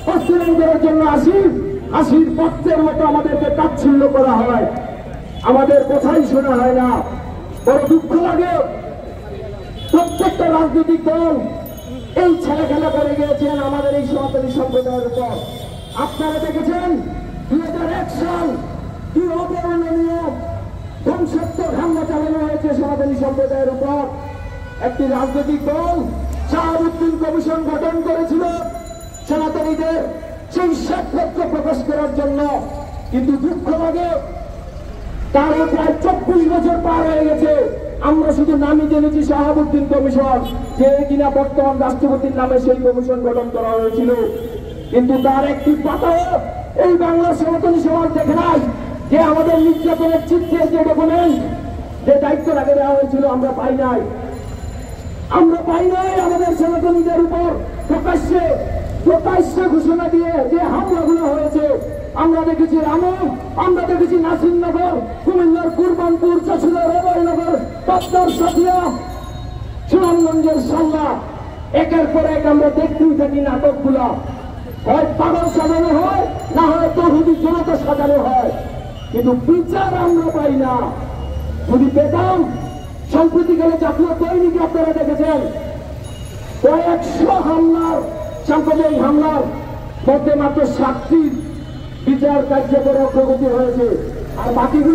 হস্তান্তর করার জন্য আসি, হাসির পক্ষের মতো আমাদেরকে তাচ্ছিল্য করা হয়, আমাদের কথাই শোনা হয় না। বড় দুঃখ লাগে, প্রত্যেকটা রাজনৈতিক দল এই ছেলে খেলা করে গিয়েছেন আমাদের এই সনাতনী সম্প্রদায়ের উপর। আপনারা দেখেছেন 2001 সাল কি অপরিণীয় ধ্বংসাত্মক হামলা চালানো হয়েছে সনাতনী সম্প্রদায়ের উপর। একটি রাজনৈতিক দল শাহাবুদ্দিন কমিশন গঠন করেছিল সনাতনীদের সেই শ্বেতপত্র প্রকাশ করার জন্য, কিন্তু দুঃখ লাগে তার প্রায় 24 বছর পার হয়ে গেছে, আমরা শুধু নামই জেনেছি শাহাবুদ্দিন কমিশন, যে কিনা বর্তমান রাষ্ট্রপতির নামে সেই কমিশন গঠন করা হয়েছিল, কিন্তু তার একটি পাতাও এই বাংলার সনাতনী সমাজ দেখে নাই। যে আমাদের নির্যাতনের চিত্রের যে ডকুমেন্ট, যে দায়িত্ব আগে দেওয়া হয়েছিল আমরা পাই নাই। আমাদের সনাতনীদের উপর প্রকাশ্যে ঘোষণা দিয়ে যে হামলাগুলো হয়েছে আমরা দেখেছি রামু, আমরা দেখেছি নাসিরনগর, কুমিল্লার কুরবানপুর, চট্টগ্রামের অভয়নগর, পাবনার সাথিয়া, সুনামগঞ্জের সাল্লা। একের পর এক আমরা দেখতেই থাকি নাটকগুলা, হয় পাগল সাজানো হয়, না হয় তৌহিদি জনতা সাজানো হয়, কিন্তু বিচার আমরা পাই না। যদি পেতাম, সম্প্রতিকালে জাতীয় দৈনিকে আপনারা দেখেছেন কয়েকশো হামলার, সাম্প্রদায়িক হামলার মধ্যে মাত্র 7টির বিচার কার্যকর অগ্রগতি হয়েছে, আর বাকিগুলো